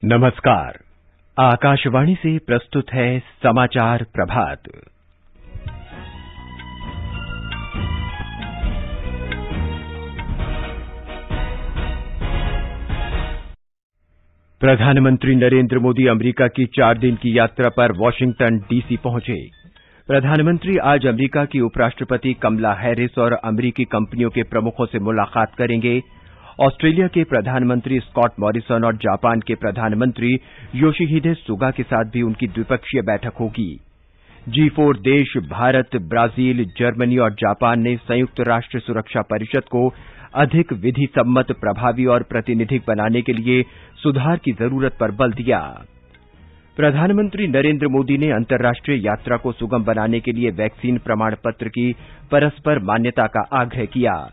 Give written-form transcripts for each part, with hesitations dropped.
नमस्कार। आकाशवाणी से प्रस्तुत है समाचार प्रभात। प्रधानमंत्री नरेंद्र मोदी अमेरिका की 4 दिन की यात्रा पर वाशिंगटन डीसी पहुंचे। प्रधानमंत्री आज अमेरिका की उपराष्ट्रपति कमला हैरिस और अमेरिकी कंपनियों के प्रमुखों से मुलाकात करेंगे। ऑस्ट्रेलिया के प्रधानमंत्री स्कॉट मॉरिसन और जापान के प्रधानमंत्री योशिहिदे सुगा के साथ भी उनकी द्विपक्षीय बैठक होगी। G4 देश भारत, ब्राजील, जर्मनी और जापान ने संयुक्त राष्ट्र सुरक्षा परिषद को अधिक विधि सम्मत, प्रभावी और प्रातिनिधिक बनाने के लिए सुधार की जरूरत पर बल दिया। प्रधानमंत्री नरेंद्र मोदी ने अंतर्राष्ट्रीय यात्रा को सुगम बनाने के लिए वैक्सीन प्रमाण पत्र की परस्पर मान्यता का आग्रह किया।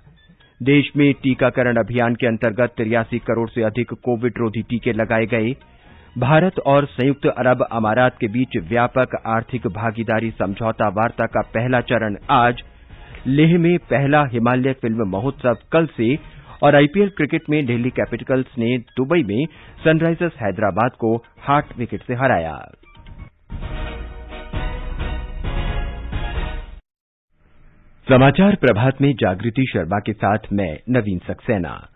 देश में टीकाकरण अभियान के अंतर्गत 83 करोड़ से अधिक कोविड रोधी टीके लगाए गए। भारत और संयुक्त अरब अमारात के बीच व्यापक आर्थिक भागीदारी समझौता वार्ता का पहला चरण आज। लेह में पहला हिमालय फिल्म महोत्सव कल से और आईपीएल क्रिकेट में दिल्ली कैपिटल्स ने दुबई में सनराइजर्स हैदराबाद को 8 विकेट से हराया। समाचार प्रभात में जागृति शर्मा के साथ मैं नवीन सक्सेना।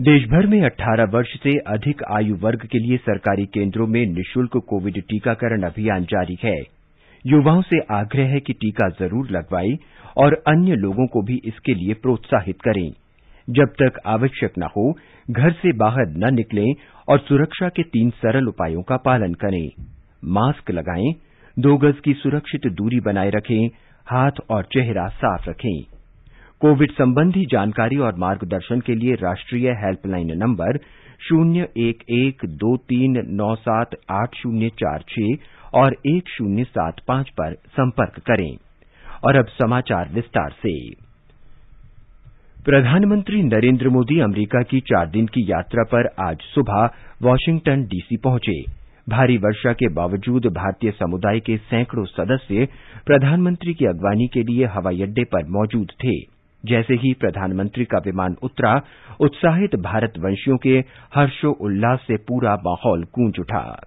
देशभर में 18 वर्ष से अधिक आयु वर्ग के लिए सरकारी केंद्रों में निःशुल्क कोविड टीकाकरण अभियान जारी है। युवाओं से आग्रह है कि टीका जरूर लगवाएं और अन्य लोगों को भी इसके लिए प्रोत्साहित करें। जब तक आवश्यक न हो, घर से बाहर न निकलें और सुरक्षा के 3 सरल उपायों का पालन करें। मास्क लगाएं, 2 गज की सुरक्षित दूरी बनाए रखें, हाथ और चेहरा साफ रखें। कोविड संबंधी जानकारी और मार्गदर्शन के लिए राष्ट्रीय हेल्पलाइन नंबर 01123978046 और 1075 पर संपर्क करें। और अब समाचार विस्तार से। प्रधानमंत्री नरेंद्र मोदी अमेरिका की 4 दिन की यात्रा पर आज सुबह वाशिंगटन डीसी पहुंचे। भारी वर्षा के बावजूद भारतीय समुदाय के सैकड़ों सदस्य प्रधानमंत्री की अगवानी के लिए हवाई अड्डे पर मौजूद थे। जैसे ही प्रधानमंत्री का विमान उतरा, उत्साहित भारतवंशियों के हर्षोल्लास से पूरा माहौल गूंज उठा।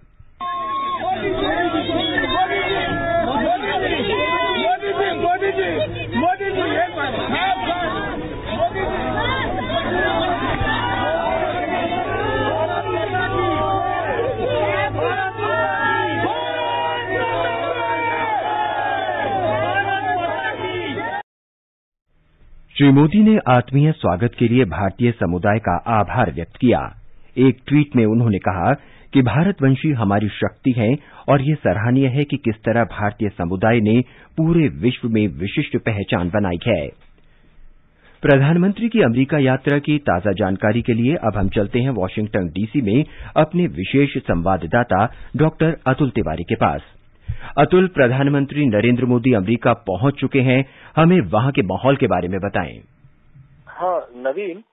श्री मोदी ने आत्मीय स्वागत के लिए भारतीय समुदाय का आभार व्यक्त किया। एक ट्वीट में उन्होंने कहा कि भारतवंशी हमारी शक्ति हैं और ये सराहनीय है कि किस तरह भारतीय समुदाय ने पूरे विश्व में विशिष्ट पहचान बनाई है। प्रधानमंत्री की अमेरिका यात्रा की ताजा जानकारी के लिए अब हम चलते हैं वाशिंगटन डीसी में अपने विशेष संवाददाता डॉक्टर अतुल तिवारी के पास। अतुल, प्रधानमंत्री नरेंद्र मोदी अमेरिका पहुंच चुके हैं, हमें वहां के माहौल के बारे में बताएं। हाँ नवीन,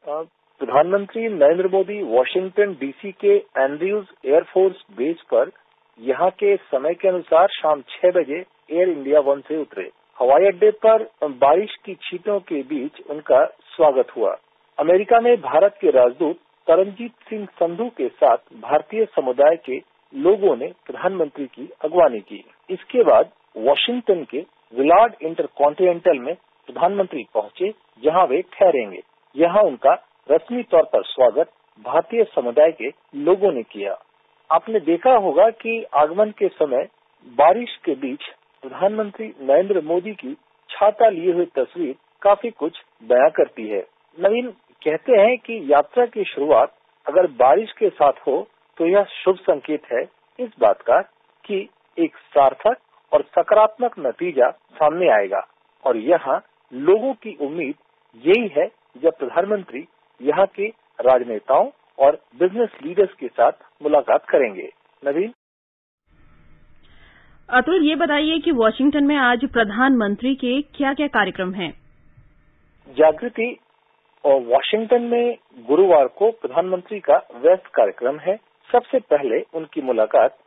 प्रधानमंत्री नरेंद्र मोदी वाशिंगटन डीसी के एंड्रयूज एयरफोर्स बेस पर यहां के समय के अनुसार शाम 6 बजे एयर इंडिया 1 से उतरे। हवाई अड्डे पर बारिश की छींटों के बीच उनका स्वागत हुआ। अमेरिका में भारत के राजदूत तरनजीत सिंह संधू के साथ भारतीय समुदाय के लोगों ने प्रधानमंत्री की अगवानी की। इसके बाद वाशिंगटन के विलार्ड इंटरकॉन्टिनेंटल में प्रधानमंत्री पहुंचे, जहां वे ठहरेंगे। यहां उनका रस्मी तौर पर स्वागत भारतीय समुदाय के लोगों ने किया। आपने देखा होगा कि आगमन के समय बारिश के बीच प्रधानमंत्री नरेंद्र मोदी की छाता लिए हुए तस्वीर काफी कुछ बयां करती है। नवीन, कहते हैं कि यात्रा की शुरुआत अगर बारिश के साथ हो तो यह शुभ संकेत है इस बात का कि एक सार्थक और सकारात्मक नतीजा सामने आएगा। और यहाँ लोगों की उम्मीद यही है जब प्रधानमंत्री यहाँ के राजनेताओं और बिजनेस लीडर्स के साथ मुलाकात करेंगे। नवीन, अतुल, ये बताइए कि वाशिंगटन में आज प्रधानमंत्री के क्या-क्या कार्यक्रम हैं? जागृति, और वाशिंगटन में गुरुवार को प्रधानमंत्री का व्यस्त कार्यक्रम है। सबसे पहले उनकी मुलाकात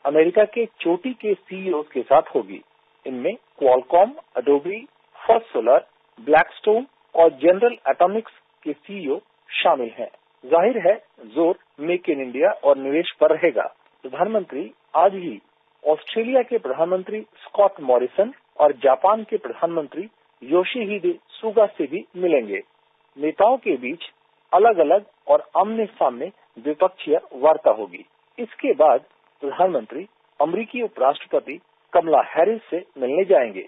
अमेरिका के चोटी के सीईओ के साथ होगी। इनमें Qualcomm, Adobe, first solar, Blackstone और जनरल एटॉमिक्स के सीईओ शामिल हैं। जाहिर है जोर मेक इन इंडिया और निवेश पर रहेगा। प्रधानमंत्री आज ही ऑस्ट्रेलिया के प्रधानमंत्री स्कॉट मॉरिसन और जापान के प्रधानमंत्री योशिहिदे सुगा से भी मिलेंगे। नेताओं के बीच अलग अलग और आमने सामने द्विपक्षीय वार्ता होगी। इसके बाद प्रधानमंत्री अमेरिकी उपराष्ट्रपति कमला हैरिस से मिलने जाएंगे।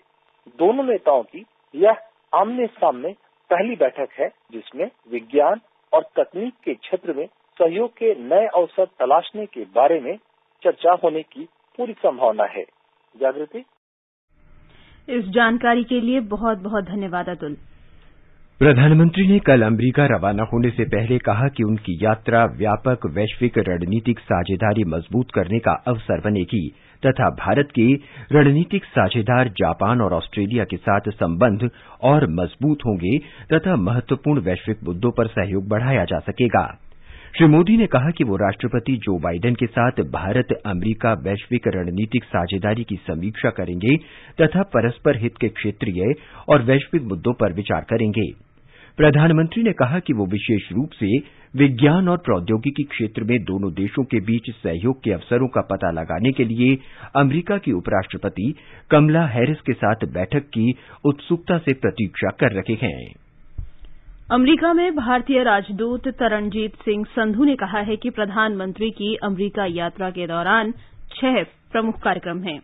दोनों नेताओं की यह आमने सामने पहली बैठक है जिसमें विज्ञान और तकनीक के क्षेत्र में सहयोग के नए अवसर तलाशने के बारे में चर्चा होने की पूरी संभावना है। जागृति, इस जानकारी के लिए बहुत बहुत धन्यवाद अतुल। प्रधानमंत्री ने कल अमेरिका रवाना होने से पहले कहा कि उनकी यात्रा व्यापक वैश्विक रणनीतिक साझेदारी मजबूत करने का अवसर बनेगी तथा भारत के रणनीतिक साझेदार जापान और ऑस्ट्रेलिया के साथ संबंध और मजबूत होंगे तथा महत्वपूर्ण वैश्विक मुद्दों पर सहयोग बढ़ाया जा सकेगा। श्री मोदी ने कहा कि वो राष्ट्रपति जो बाइडेन के साथ भारत अमेरिका वैश्विक रणनीतिक साझेदारी की समीक्षा करेंगे तथा परस्पर हित के क्षेत्रीय और वैश्विक मुद्दों पर विचार करेंगे। प्रधानमंत्री ने कहा कि वो विशेष रूप से विज्ञान और प्रौद्योगिकी क्षेत्र में दोनों देशों के बीच सहयोग के अवसरों का पता लगाने के लिए अमेरिका की उपराष्ट्रपति कमला हैरिस के साथ बैठक की उत्सुकता से प्रतीक्षा कर रहे हैं। अमेरिका में भारतीय राजदूत तरनजीत सिंह संधू ने कहा है कि प्रधानमंत्री की अमेरिका यात्रा के दौरान 6 प्रमुख कार्यक्रम हैं।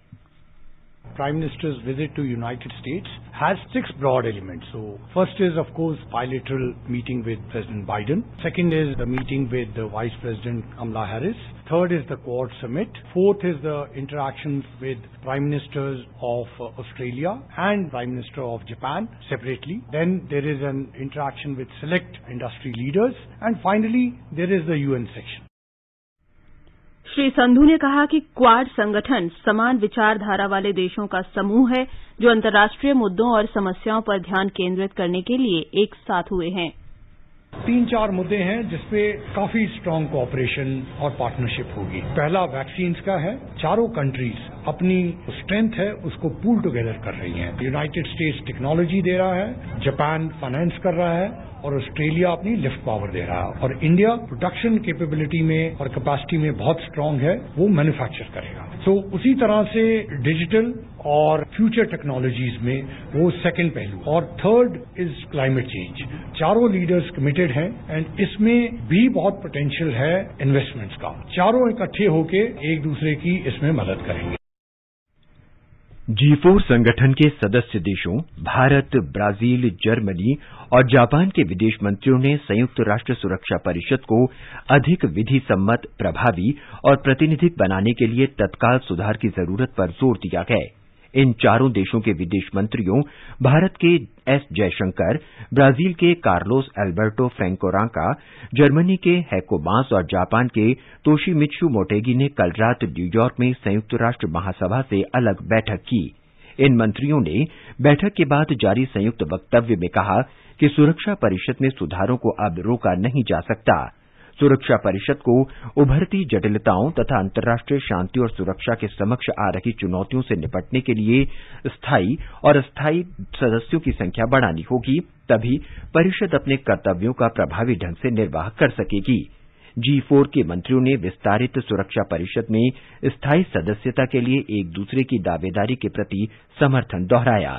Prime Minister's visit to United States has 6 broad elements. So, first is, of course, bilateral meeting with President Biden. Second is the meeting with the Vice President Kamala Harris. Third is the Quad Summit. Fourth is the interactions with Prime Ministers of Australia and Prime Minister of Japan separately. Then there is an interaction with select industry leaders. And finally, there is the UN section. Shri Sandhu ने कहा कि quad संगठन समान विचारधारा वाले देशों का समूह है जो अंतर्राष्ट्रीय मुद्दों और समस्याओं पर ध्यान केंद्रित करने के लिए एक साथ हुए हैं। 3-4 मुद्दे हैं जिसपे काफी स्ट्रांग कोऑपरेशन और पार्टनरशिप होगी। पहला वैक्सीन का है। चारों कंट्रीज अपनी स्ट्रेंथ है उसको पूल टुगेदर कर रही हैं। यूनाइटेड स्टेट्स टेक्नोलॉजी दे रहा है, जापान फाइनेंस कर रहा है और ऑस्ट्रेलिया अपनी लिफ्ट पावर दे रहा है और इंडिया प्रोडक्शन कैपेबिलिटी में और कैपेसिटी में बहुत स्ट्रांग है, वो मैन्युफैक्चर करेगा। सो उसी तरह से डिजिटल और फ्यूचर टेक्नोलॉजीज में वो सेकंड पहलू। और थर्ड इज क्लाइमेट चेंज। चारों लीडर्स कमिटेड हैं एंड इसमें भी बहुत पोटेंशियल है इन्वेस्टमेंट्स का। चारों इकट्ठे होके एक दूसरे की इसमें मदद करेंगे। G4 संगठन के सदस्य देशों भारत, ब्राजील, जर्मनी और जापान के विदेश मंत्रियों ने संयुक्त राष्ट्र सुरक्षा परिषद को अधिक विधि सम्मत, प्रभावी और प्रातिनिधिक बनाने के लिए तत्काल सुधार की जरूरत पर जोर दिया है। इन चारों देशों के विदेश मंत्रियों भारत के एस जयशंकर, ब्राजील के कार्लोस अल्बर्टो फ्रैंकोराका, जर्मनी के हैको मास और जापान के तोशिमित्सु मोटेगी ने कल रात न्यूयॉर्क में संयुक्त राष्ट्र महासभा से अलग बैठक की। इन मंत्रियों ने बैठक के बाद जारी संयुक्त वक्तव्य में कहा कि सुरक्षा परिषद में सुधारों को अब रोका नहीं जा सकता। सुरक्षा परिषद को उभरती जटिलताओं तथा अंतर्राष्ट्रीय शांति और सुरक्षा के समक्ष आ रही चुनौतियों से निपटने के लिए स्थायी और अस्थायी सदस्यों की संख्या बढ़ानी होगी, तभी परिषद अपने कर्तव्यों का प्रभावी ढंग से निर्वाह कर सकेगी। G4 के मंत्रियों ने विस्तारित सुरक्षा परिषद में स्थायी सदस्यता के लिए एक दूसरे की दावेदारी के प्रति समर्थन दोहराया।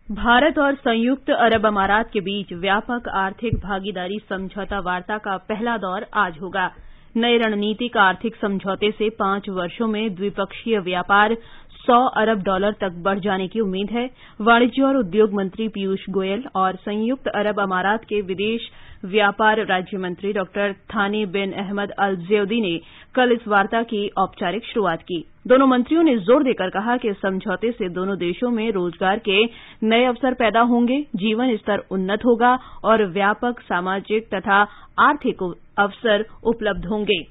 भारत और संयुक्त अरब अमारात के बीच व्यापक आर्थिक भागीदारी समझौता वार्ता का पहला दौर आज होगा। नए रणनीतिक आर्थिक समझौते से 5 वर्षों में द्विपक्षीय व्यापार $100 अरब तक बढ़ जाने की उम्मीद है। वाणिज्य और उद्योग मंत्री पीयूष गोयल और संयुक्त अरब अमारात के विदेश व्यापार राज्य मंत्री डॉक्टर थानी बिन अहमद अल ज़ैदी ने कल इस वार्ता की औपचारिक शुरुआत की। दोनों मंत्रियों ने जोर देकर कहा कि इस समझौते से दोनों देशों में रोजगार के नए अवसर पैदा होंगे, जीवन स्तर उन्नत होगा और व्यापक सामाजिक तथा आर्थिक अवसर उपलब्ध होंगे।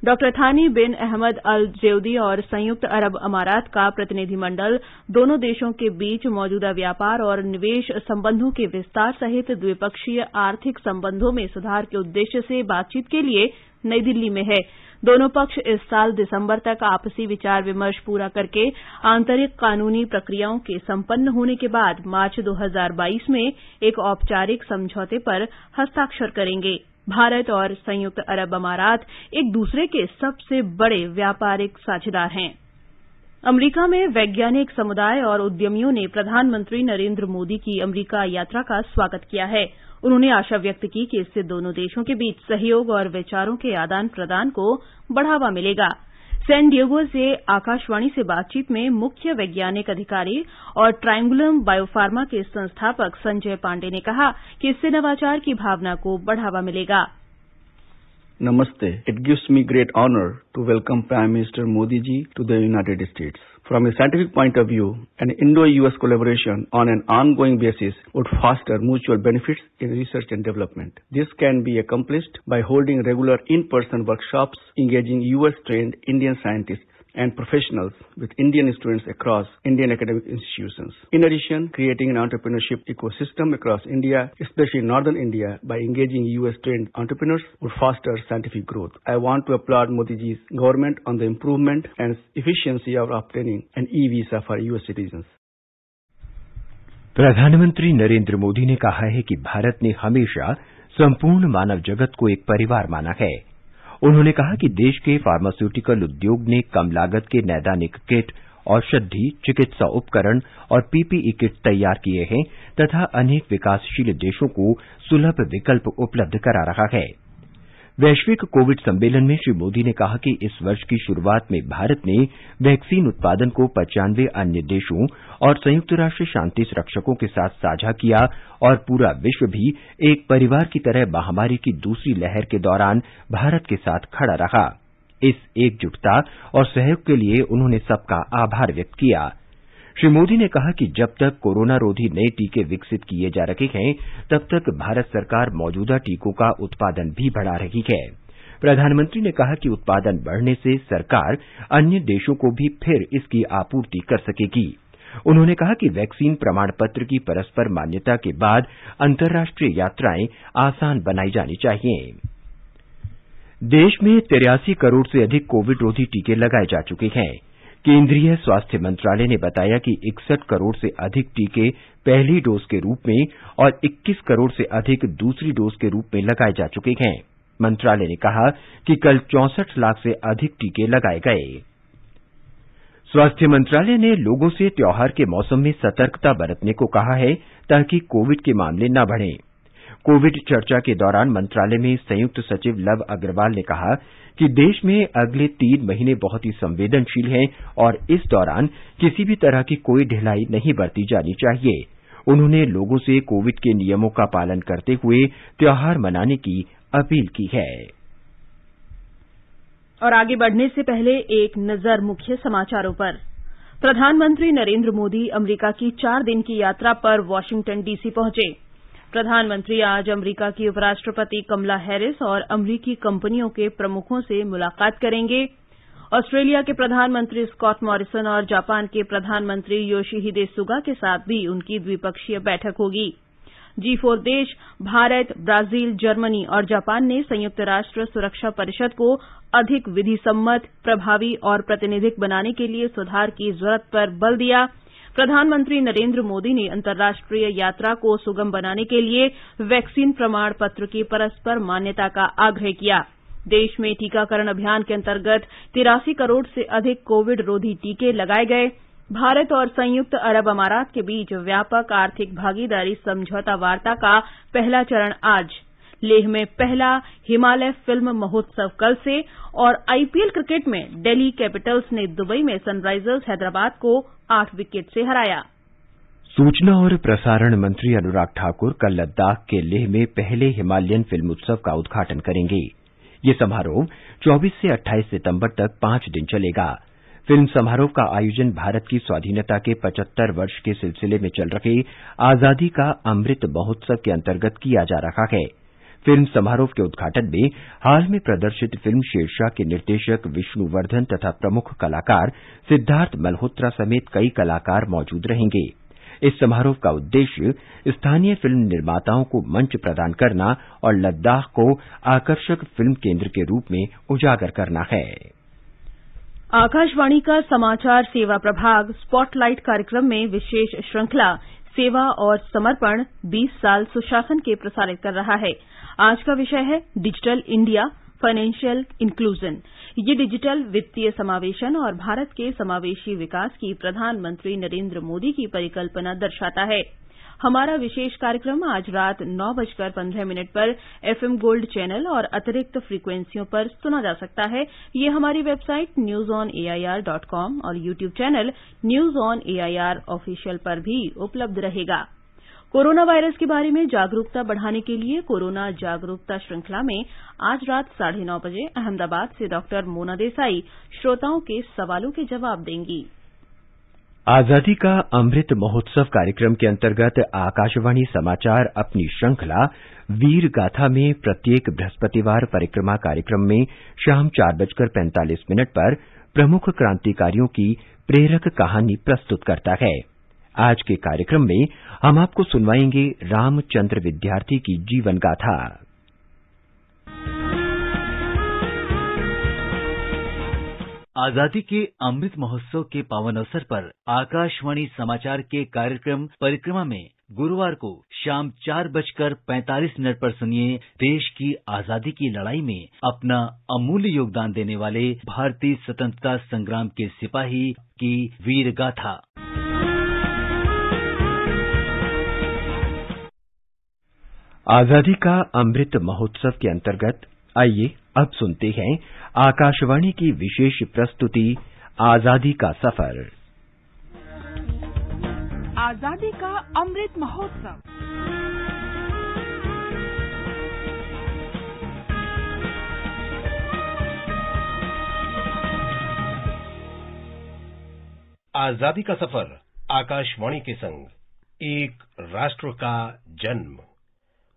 डॉक्टर थानी बिन अहमद अल ज़ैदी और संयुक्त अरब अमारात का प्रतिनिधिमंडल दोनों देशों के बीच मौजूदा व्यापार और निवेश संबंधों के विस्तार सहित द्विपक्षीय आर्थिक संबंधों में सुधार के उद्देश्य से बातचीत के लिए नई दिल्ली में है। दोनों पक्ष इस साल दिसंबर तक आपसी विचार विमर्श पूरा करके आंतरिक कानूनी प्रक्रियाओं के संपन्न होने के बाद मार्च 2022 में एक औपचारिक समझौते पर हस्ताक्षर करेंगे। भारत और संयुक्त अरब अमारात एक दूसरे के सबसे बड़े व्यापारिक साझेदार हैं। अमेरिका में वैज्ञानिक समुदाय और उद्यमियों ने प्रधानमंत्री नरेंद्र मोदी की अमेरिका यात्रा का स्वागत किया है। उन्होंने आशा व्यक्त की कि इससे दोनों देशों के बीच सहयोग और विचारों के आदान प्रदान को बढ़ावा मिलेगा। सैन डिएगो से आकाशवाणी से बातचीत में मुख्य वैज्ञानिक अधिकारी और ट्रायंगुलम बायोफार्मा के संस्थापक संजय पांडे ने कहा कि इससे नवाचार की भावना को बढ़ावा मिलेगा। Namaste. It gives me great honor to welcome Prime Minister Modi ji to the United States. From a scientific point of view, an Indo-US collaboration on an ongoing basis would foster mutual benefits in research and development. This can be accomplished by holding regular in-person workshops, engaging US-trained Indian scientists and professionals with Indian students across Indian academic institutions. In addition, creating an entrepreneurship ecosystem across India, especially northern India, by engaging US-trained entrepreneurs would foster scientific growth. I want to applaud Modi ji's government on the improvement and efficiency of obtaining an e-visa for US citizens. प्रधानमंत्री नरेंद्र मोदी ने कहा है कि भारत ने हमेशा संपूर्ण मानव जगत को एक परिवार माना है। उन्होंने कहा कि देश के फार्मास्यूटिकल उद्योग ने कम लागत के नैदानिक किट, औषधि, चिकित्सा उपकरण और पीपीई किट तैयार किए हैं तथा अनेक विकासशील देशों को सुलभ विकल्प उपलब्ध करा रहा है। वैश्विक कोविड सम्मेलन में श्री मोदी ने कहा कि इस वर्ष की शुरुआत में भारत ने वैक्सीन उत्पादन को 95 अन्य देशों और संयुक्त राष्ट्र शांति रक्षकों के साथ साझा किया और पूरा विश्व भी एक परिवार की तरह महामारी की दूसरी लहर के दौरान भारत के साथ खड़ा रहा। इस एकजुटता और सहयोग के लिए उन्होंने सबका आभार व्यक्त किया। श्री मोदी ने कहा कि जब तक कोरोना रोधी नए टीके विकसित किए जा रहे हैं, तब तक भारत सरकार मौजूदा टीकों का उत्पादन भी बढ़ा रही है। प्रधानमंत्री ने कहा कि उत्पादन बढ़ने से सरकार अन्य देशों को भी फिर इसकी आपूर्ति कर सकेगी। उन्होंने कहा कि वैक्सीन प्रमाण पत्र की परस्पर मान्यता के बाद अंतर्राष्ट्रीय यात्राएं आसान बनाई जानी चाहिए। देश में 83 करोड़ से अधिक कोविड रोधी टीके लगाए जा चुके हैं। केंद्रीय स्वास्थ्य मंत्रालय ने बताया कि 61 करोड़ से अधिक टीके पहली डोज के रूप में और 21 करोड़ से अधिक दूसरी डोज के रूप में लगाए जा चुके हैं। मंत्रालय ने कहा कि कल 64 लाख से अधिक टीके लगाए गए। स्वास्थ्य मंत्रालय ने लोगों से त्योहार के मौसम में सतर्कता बरतने को कहा है ताकि कोविड के मामले न बढ़ें। कोविड चर्चा के दौरान मंत्रालय में संयुक्त सचिव लव अग्रवाल ने कहा कि देश में अगले 3 महीने बहुत ही संवेदनशील हैं और इस दौरान किसी भी तरह की कोई ढिलाई नहीं बरती जानी चाहिए। उन्होंने लोगों से कोविड के नियमों का पालन करते हुए त्योहार मनाने की अपील की है। और आगे बढ़ने से पहले एक नजर मुख्य समाचारों पर। प्रधानमंत्री नरेंद्र मोदी अमेरिका की 4 दिन की यात्रा पर वाशिंगटन डीसी पहुंचे। प्रधानमंत्री आज अमेरिका की उपराष्ट्रपति कमला हैरिस और अमेरिकी कंपनियों के प्रमुखों से मुलाकात करेंगे। ऑस्ट्रेलिया के प्रधानमंत्री स्कॉट मॉरिसन और जापान के प्रधानमंत्री योशिहिदे सुगा के साथ भी उनकी द्विपक्षीय बैठक होगी। G4 देश भारत, ब्राजील, जर्मनी और जापान ने संयुक्त राष्ट्र सुरक्षा परिषद को अधिक विधिसम्मत, प्रभावी और प्रातिनिधिक बनाने के लिए सुधार की जरूरत पर बल दिया। प्रधानमंत्री नरेंद्र मोदी ने अंतर्राष्ट्रीय यात्रा को सुगम बनाने के लिए वैक्सीन प्रमाण पत्र की परस्पर मान्यता का आग्रह किया। देश में टीकाकरण अभियान के अंतर्गत 83 करोड़ से अधिक कोविड रोधी टीके लगाए गए। भारत और संयुक्त अरब अमारात के बीच व्यापक आर्थिक भागीदारी समझौता वार्ता का पहला चरण आज। लेह में पहला हिमालय फिल्म महोत्सव कल से और आईपीएल क्रिकेट में दिल्ली कैपिटल्स ने दुबई में सनराइजर्स हैदराबाद को 8 विकेट से हराया। सूचना और प्रसारण मंत्री अनुराग ठाकुर कल लद्दाख के लेह में पहले हिमालयन फिल्म उत्सव का उद्घाटन करेंगे। ये समारोह 24 से 28 सितंबर तक 5 दिन चलेगा। फिल्म समारोह का आयोजन भारत की स्वाधीनता के 75 वर्ष के सिलसिले में चल रहे आजादी का अमृत महोत्सव के अंतर्गत किया जा रहा है। फिल्म समारोह के उद्घाटन में हाल में प्रदर्शित फिल्म शेरशाह के निर्देशक विष्णुवर्धन तथा प्रमुख कलाकार सिद्धार्थ मल्होत्रा समेत कई कलाकार मौजूद रहेंगे। इस समारोह का उद्देश्य स्थानीय फिल्म निर्माताओं को मंच प्रदान करना और लद्दाख को आकर्षक फिल्म केंद्र के रूप में उजागर करना है। आकाशवाणी का समाचार सेवा प्रभाग स्पॉटलाइट कार्यक्रम में विशेष श्रृंखला सेवा और समर्पण 20 साल सुशासन के प्रसारित कर रहा है। आज का विषय है डिजिटल इंडिया, फाइनेंशियल इंक्लूजन। ये डिजिटल वित्तीय समावेशन और भारत के समावेशी विकास की प्रधानमंत्री नरेंद्र मोदी की परिकल्पना दर्शाता है। हमारा विशेष कार्यक्रम आज रात 9:15 पर FM गोल्ड चैनल और अतिरिक्त फ्रीक्वेंसियों पर सुना जा सकता है। ये हमारी वेबसाइट newsonair.com और YouTube channel news on AIR official पर भी उपलब्ध रहेगा। कोरोना वायरस के बारे में जागरूकता बढ़ाने के लिए कोरोना जागरूकता श्रृंखला में आज रात 9:30 बजे अहमदाबाद से डॉक्टर मोना देसाई श्रोताओं के सवालों के जवाब देंगी। आजादी का अमृत महोत्सव कार्यक्रम के अंतर्गत आकाशवाणी समाचार अपनी श्रृंखला वीर गाथा में प्रत्येक बृहस्पतिवार परिक्रमा कार्यक्रम में शाम 4:45 पर प्रमुख क्रांतिकारियों की प्रेरक कहानी प्रस्तुत करता है। आज के कार्यक्रम में हम आपको सुनवाएंगे रामचंद्र विद्यार्थी की जीवन गाथा। आजादी के अमृत महोत्सव के पावन अवसर पर आकाशवाणी समाचार के कार्यक्रम परिक्रमा में गुरुवार को शाम 4:45 पर सुनिए देश की आजादी की लड़ाई में अपना अमूल्य योगदान देने वाले भारतीय स्वतंत्रता संग्राम के सिपाही की वीर गाथा। आजादी का अमृत महोत्सव के अंतर्गत आइए अब सुनते हैं आकाशवाणी की विशेष प्रस्तुति आजादी का सफर। आजादी का अमृत महोत्सव। आजादी का सफर आकाशवाणी के संग एक राष्ट्र का जन्म।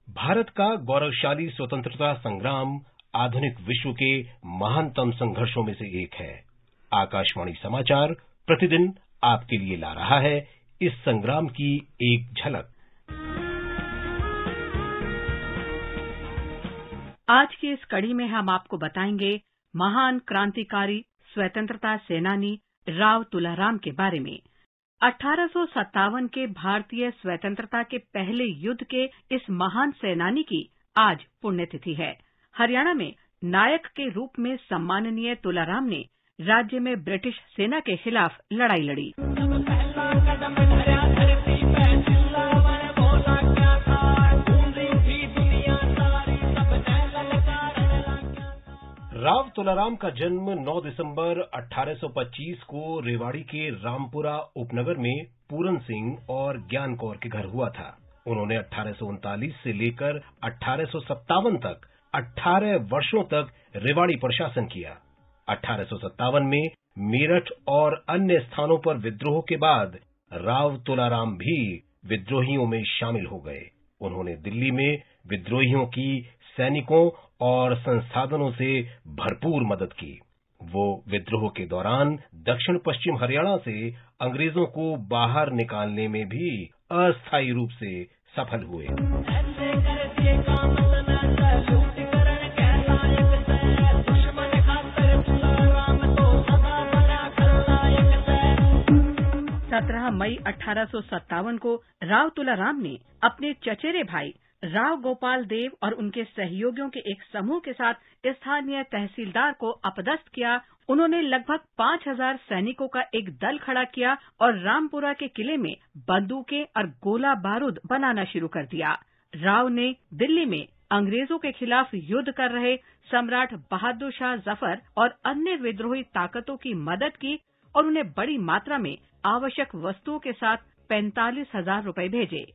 भारत का गौरवशाली स्वतंत्रता संग्राम आधुनिक विश्व के महानतम संघर्षों में से एक है। आकाशवाणी समाचार प्रतिदिन आपके लिए ला रहा है इस संग्राम की एक झलक। आज की इस कड़ी में हम आपको बताएंगे महान क्रांतिकारी स्वतंत्रता सेनानी राव तुलाराम के बारे में। 1857 के भारतीय स्वतंत्रता के पहले युद्ध के इस महान सेनानी की आज पुण्यतिथि है। हरियाणा में नायक के रूप में सम्माननीय तुलाराम ने राज्य में ब्रिटिश सेना के खिलाफ लड़ाई लड़ी। राव तुलाराम का जन्म 9 दिसंबर 1825 को रेवाड़ी के रामपुरा उपनगर में पूरन सिंह और ज्ञान कौर के घर हुआ था। उन्होंने 1839 से लेकर 1857 तक 18 वर्षों तक रेवाड़ी पर शासन किया। 1857 में मेरठ और अन्य स्थानों पर विद्रोह के बाद राव तुलाराम भी विद्रोहियों में शामिल हो गए। उन्होंने दिल्ली में विद्रोहियों की सैनिकों और संसाधनों से भरपूर मदद की। वो विद्रोह के दौरान दक्षिण पश्चिम हरियाणा से अंग्रेजों को बाहर निकालने में भी अस्थायी रूप से सफल हुए। 17 मई 1857 को राव तुलाराम ने अपने चचेरे भाई राव गोपाल देव और उनके सहयोगियों के एक समूह के साथ स्थानीय तहसीलदार को अपदस्थ किया। उन्होंने लगभग 5000 सैनिकों का एक दल खड़ा किया और रामपुरा के किले में बंदूकें और गोला बारूद बनाना शुरू कर दिया। राव ने दिल्ली में अंग्रेजों के खिलाफ युद्ध कर रहे सम्राट बहादुर शाह जफर और अन्य विद्रोही ताकतों की मदद की और उन्हें बड़ी मात्रा में आवश्यक वस्तुओं के साथ 45,000 रुपए भेजे।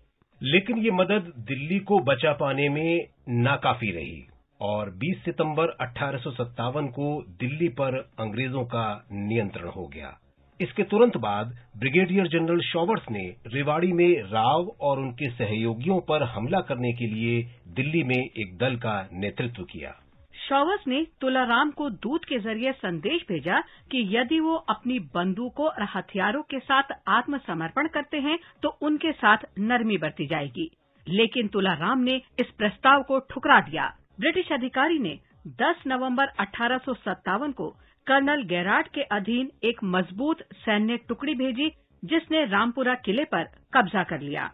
लेकिन ये मदद दिल्ली को बचा पाने में नाकाफी रही और 20 सितंबर 1857 को दिल्ली पर अंग्रेजों का नियंत्रण हो गया। इसके तुरंत बाद ब्रिगेडियर जनरल शॉवर्ट्स ने रेवाड़ी में राव और उनके सहयोगियों पर हमला करने के लिए दिल्ली में एक दल का नेतृत्व किया। शॉवर्ट्स ने तुलाराम को दूत के जरिए संदेश भेजा कि यदि वो अपनी बंदूकों और हथियारों के साथ आत्मसमर्पण करते हैं तो उनके साथ नरमी बरती जाएगी। लेकिन तुलाराम ने इस प्रस्ताव को ठुकरा दिया। ब्रिटिश अधिकारी ने 10 नवंबर 1857 को कर्नल गेरार्ड के अधीन एक मजबूत सैन्य टुकड़ी भेजी जिसने रामपुरा किले पर कब्जा कर लिया।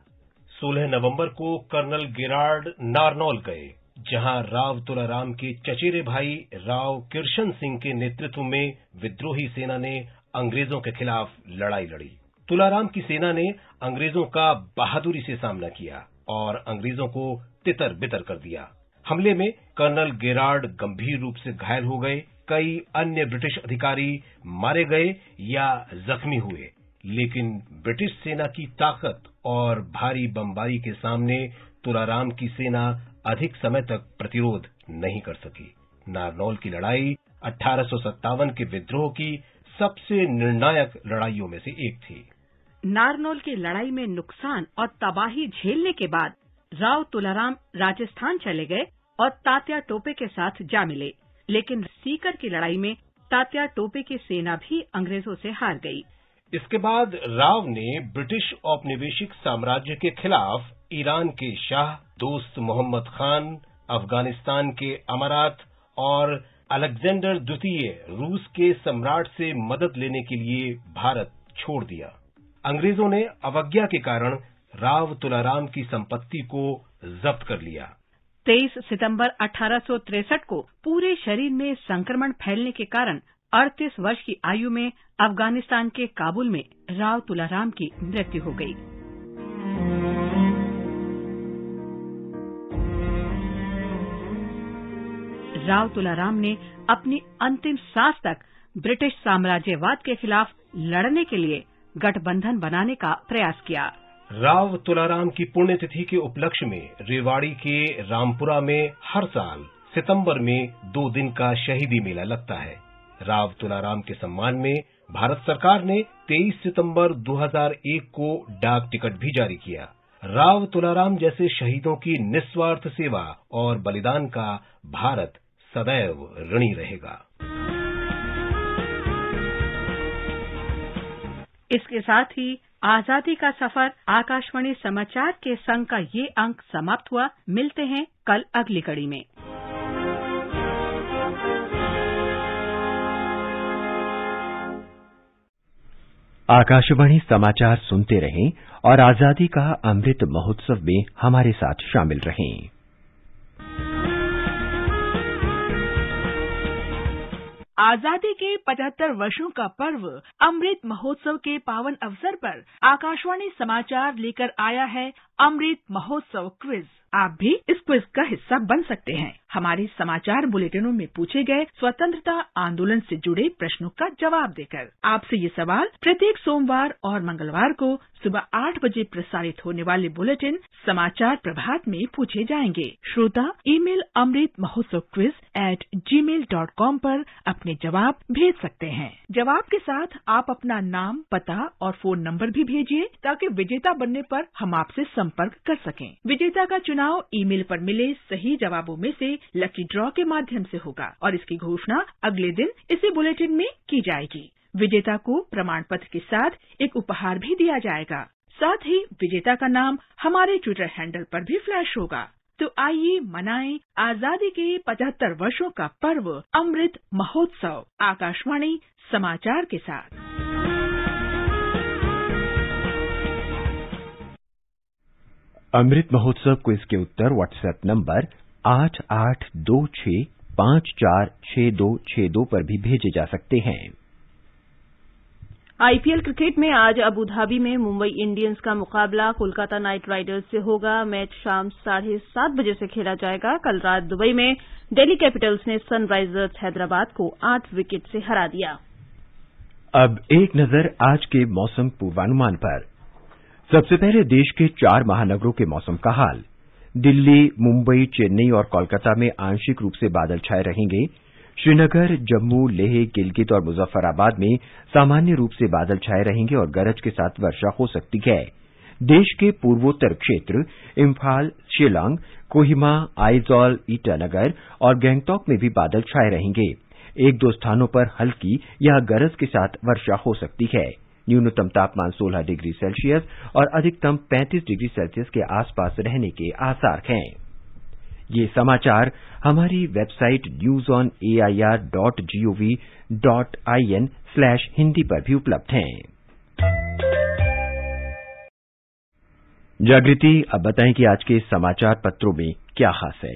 16 नवंबर को कर्नल गेरार्ड नारनौल गए, जहां राव तुलाराम के चचेरे भाई राव किशन सिंह के नेतृत्व में विद्रोही सेना ने अंग्रेजों के खिलाफ लड़ाई लड़ी। तुलाराम की सेना ने अंग्रेजों का बहादुरी से सामना किया और अंग्रेजों को तितर बितर कर दिया। हमले में कर्नल गेरार्ड गंभीर रूप से घायल हो गए, कई अन्य ब्रिटिश अधिकारी मारे गए या जख्मी हुए, लेकिन ब्रिटिश सेना की ताकत और भारी बमबारी के सामने तुलाराम की सेना अधिक समय तक प्रतिरोध नहीं कर सकी। नारनौल की लड़ाई 1857 के विद्रोह की सबसे निर्णायक लड़ाइयों में से एक थी। नारनौल की लड़ाई में नुकसान और तबाही झेलने के बाद राव तुलाराम राजस्थान चले गए और तात्या टोपे के साथ जा मिले, लेकिन सीकर की लड़ाई में तात्या टोपे की सेना भी अंग्रेजों से हार गई। इसके बाद राव ने ब्रिटिश औपनिवेशिक साम्राज्य के खिलाफ ईरान के शाह दोस्त मोहम्मद खान, अफगानिस्तान के अमारात और अलेक्जेंडर द्वितीय रूस के सम्राट से मदद लेने के लिए भारत छोड़ दिया। अंग्रेजों ने अवज्ञा के कारण राव तुलाराम की संपत्ति को जब्त कर लिया। 23 सितंबर 1863 को पूरे शरीर में संक्रमण फैलने के कारण 38 वर्ष की आयु में अफगानिस्तान के काबुल में राव तुलाराम की मृत्यु हो गई। राव तुलाराम ने अपनी अंतिम सांस तक ब्रिटिश साम्राज्यवाद के खिलाफ लड़ने के लिए गठबंधन बनाने का प्रयास किया। राव तुलाराम की पुण्यतिथि के उपलक्ष्य में रेवाड़ी के रामपुरा में हर साल सितंबर में 2 दिन का शहीदी मेला लगता है। राव तुलाराम के सम्मान में भारत सरकार ने 23 सितंबर 2001 को डाक टिकट भी जारी किया। राव तुलाराम जैसे शहीदों की निस्वार्थ सेवा और बलिदान का भारत सदैव ऋणी रहेगा। इसके साथ ही आजादी का सफर आकाशवाणी समाचार के संग का ये अंक समाप्त हुआ। मिलते हैं कल अगली कड़ी में। आकाशवाणी समाचार सुनते रहें और आजादी का अमृत महोत्सव में हमारे साथ शामिल रहें। आजादी के 75 वर्षों का पर्व अमृत महोत्सव के पावन अवसर पर आकाशवाणी समाचार लेकर आया है अमृत महोत्सव क्विज। आप भी इस क्विज का हिस्सा बन सकते हैं। हमारे समाचार बुलेटिनों में पूछे गए स्वतंत्रता आंदोलन से जुड़े प्रश्नों का जवाब देकर। आपसे ये सवाल प्रत्येक सोमवार और मंगलवार को सुबह 8 बजे प्रसारित होने वाले बुलेटिन समाचार प्रभात में पूछे जाएंगे। श्रोता ईमेल अमृत महोत्सव quiz@gmail.com पर अपने जवाब भेज सकते हैं। जवाब के साथ आप अपना नाम, पता और फोन नंबर भी भेजिए ताकि विजेता बनने पर हम आपसे संपर्क कर सकें। विजेता का चुनाव ईमेल पर मिले सही जवाबों में से लकी ड्रॉ के माध्यम से होगा और इसकी घोषणा अगले दिन इसी बुलेटिन में की जाएगी। विजेता को प्रमाण पत्र के साथ एक उपहार भी दिया जाएगा। साथ ही विजेता का नाम हमारे ट्विटर हैंडल पर भी फ्लैश होगा। तो आइए मनाएं आजादी के 75 वर्षों का पर्व अमृत महोत्सव आकाशवाणी समाचार के साथ। अमृत महोत्सव क्विज के उत्तर व्हाट्सएप नंबर 8826546262 पर भी भेजे जा सकते हैं। आईपीएल क्रिकेट में आज अबू धाबी में मुंबई इंडियंस का मुकाबला कोलकाता नाइट राइडर्स से होगा। मैच शाम 7:30 बजे से खेला जाएगा। कल रात दुबई में दिल्ली कैपिटल्स ने सनराइजर्स हैदराबाद को 8 विकेट से हरा दिया। अब एक नजर आज के मौसम पूर्वानुमान पर। सबसे पहले देश के 4 महानगरों के मौसम का हाल। दिल्ली, मुंबई, चेन्नई और कोलकाता में आंशिक रूप से बादल छाए रहेंगे। श्रीनगर, जम्मू, लेह, गिलगित और मुजफ्फराबाद में सामान्य रूप से बादल छाए रहेंगे और गरज के साथ वर्षा हो सकती है। देश के पूर्वोत्तर क्षेत्र इम्फाल, शिलांग, कोहिमा, आइजॉल, ईटानगर और गैंगटॉक में भी बादल छाए रहेंगे। 1-2 स्थानों पर हल्की या गरज के साथ वर्षा हो सकती है। न्यूनतम तापमान 16 डिग्री सेल्सियस और अधिकतम 35 डिग्री सेल्सियस के आसपास रहने के आसार हैं। ये समाचार हमारी वेबसाइट newsonair.gov.in/hindi पर भी उपलब्ध हैं। जागृति, अब बताएं कि आज के समाचार पत्रों में क्या खास है।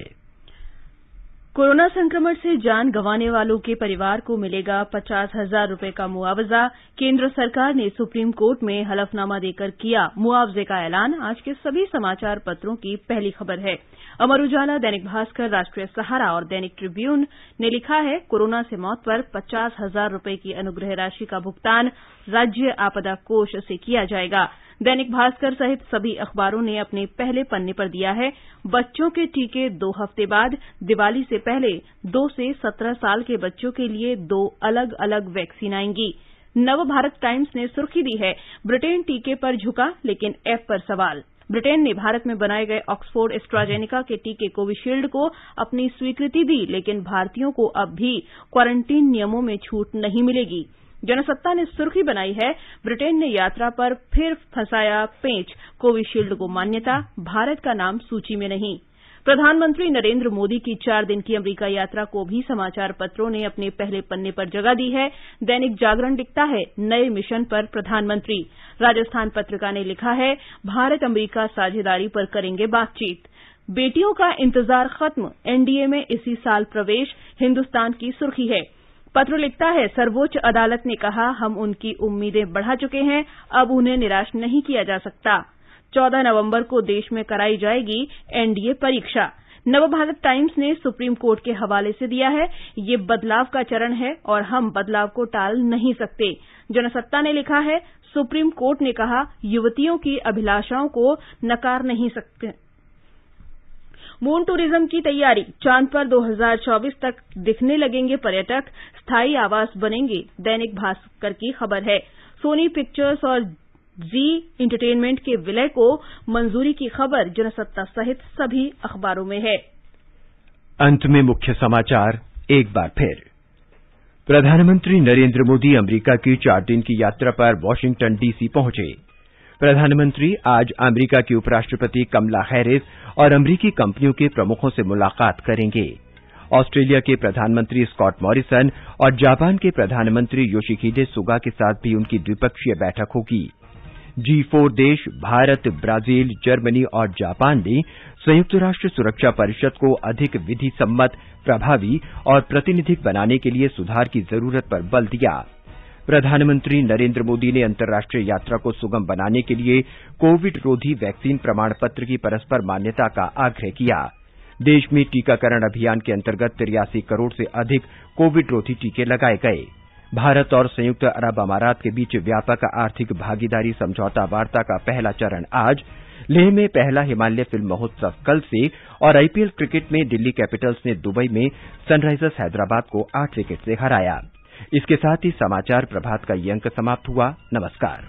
कोरोना संक्रमण से जान गंवाने वालों के परिवार को मिलेगा 50,000 रुपए का मुआवजा। केंद्र सरकार ने सुप्रीम कोर्ट में हलफनामा देकर किया मुआवजे का ऐलान। आज के सभी समाचार पत्रों की पहली खबर है। अमर उजाला, दैनिक भास्कर, राष्ट्रीय सहारा और दैनिक ट्रिब्यून ने लिखा है, कोरोना से मौत पर 50,000 रुपए की अनुग्रह राशि का भुगतान राज्य आपदा कोष से किया जाएगा। दैनिक भास्कर सहित सभी अखबारों ने अपने पहले पन्ने पर दिया है, बच्चों के टीके 2 हफ्ते बाद, दिवाली से पहले 2 से 17 साल के बच्चों के लिए 2 अलग अलग वैक्सीन आएंगी। नव भारत टाइम्स ने सुर्खी दी है, ब्रिटेन टीके पर झुका लेकिन ऐप पर सवाल। ब्रिटेन ने भारत में बनाए गए ऑक्सफोर्ड एस्ट्राजेनेका के टीके कोविशील्ड को अपनी स्वीकृति दी, लेकिन भारतीयों को अब भी क्वारंटीन नियमों में छूट नहीं मिलेगी। जनसत्ता ने सुर्खी बनाई है, ब्रिटेन ने यात्रा पर फिर फंसाया पेंच, कोविशील्ड को मान्यता, भारत का नाम सूची में नहीं। प्रधानमंत्री नरेंद्र मोदी की 4 दिन की अमेरिका यात्रा को भी समाचार पत्रों ने अपने पहले पन्ने पर जगह दी है। दैनिक जागरण लिखता है, नए मिशन पर प्रधानमंत्री। राजस्थान पत्रिका ने लिखा है, भारत अमेरिका साझेदारी पर करेंगे बातचीत। बेटियों का इंतजार खत्म, एनडीए में इसी साल प्रवेश, हिंदुस्तान की सुर्खी है। पत्र लिखता है, सर्वोच्च अदालत ने कहा, हम उनकी उम्मीदें बढ़ा चुके हैं, अब उन्हें निराश नहीं किया जा सकता। 14 नवंबर को देश में कराई जाएगी एनडीए परीक्षा। नवभारत टाइम्स ने सुप्रीम कोर्ट के हवाले से दिया है, ये बदलाव का चरण है और हम बदलाव को टाल नहीं सकते। जनसत्ता ने लिखा है, सुप्रीम कोर्ट ने कहा, युवतियों की अभिलाषाओं को नकार नहीं सकते। मून टूरिज्म की तैयारी, चांद पर 2024 तक दिखने लगेंगे पर्यटक, स्थायी आवास बनेंगे। दैनिक भास्कर की खबर है। सोनी पिक्चर्स और जी एंटरटेनमेंट के विलय को मंजूरी की खबर जनसत्ता सहित सभी अखबारों में है। अंत में मुख्य समाचार एक बार फिर। प्रधानमंत्री नरेंद्र मोदी अमेरिका की 4 दिन की यात्रा पर वाशिंगटन डीसी पहुंचे। प्रधानमंत्री आज अमेरिका की उपराष्ट्रपति कमला हैरिस और अमेरिकी कंपनियों के प्रमुखों से मुलाकात करेंगे। ऑस्ट्रेलिया के प्रधानमंत्री स्कॉट मॉरिसन और जापान के प्रधानमंत्री योशिहिदे सुगा के साथ भी उनकी द्विपक्षीय बैठक होगी। G4 देश भारत, ब्राजील, जर्मनी और जापान ने संयुक्त राष्ट्र सुरक्षा परिषद को अधिक विधि सम्मत, प्रभावी और प्रातिनिधिक बनाने के लिए सुधार की जरूरत पर बल दिया। प्रधानमंत्री नरेंद्र मोदी ने अंतर्राष्ट्रीय यात्रा को सुगम बनाने के लिए कोविड रोधी वैक्सीन प्रमाण पत्र की परस्पर मान्यता का आग्रह किया। देश में टीकाकरण अभियान के अंतर्गत 83 करोड़ से अधिक कोविड रोधी टीके लगाए गए। भारत और संयुक्त अरब अमारात के बीच व्यापक आर्थिक भागीदारी समझौता वार्ता का पहला चरण आज, लेह में पहला हिमालय फिल्म महोत्सव कल से और आईपीएल क्रिकेट में दिल्ली कैपिटल्स ने दुबई में सनराइजर्स हैदराबाद को 8 विकेट से हराया। इसके साथ ही समाचार प्रभात का ये अंक समाप्त हुआ। नमस्कार।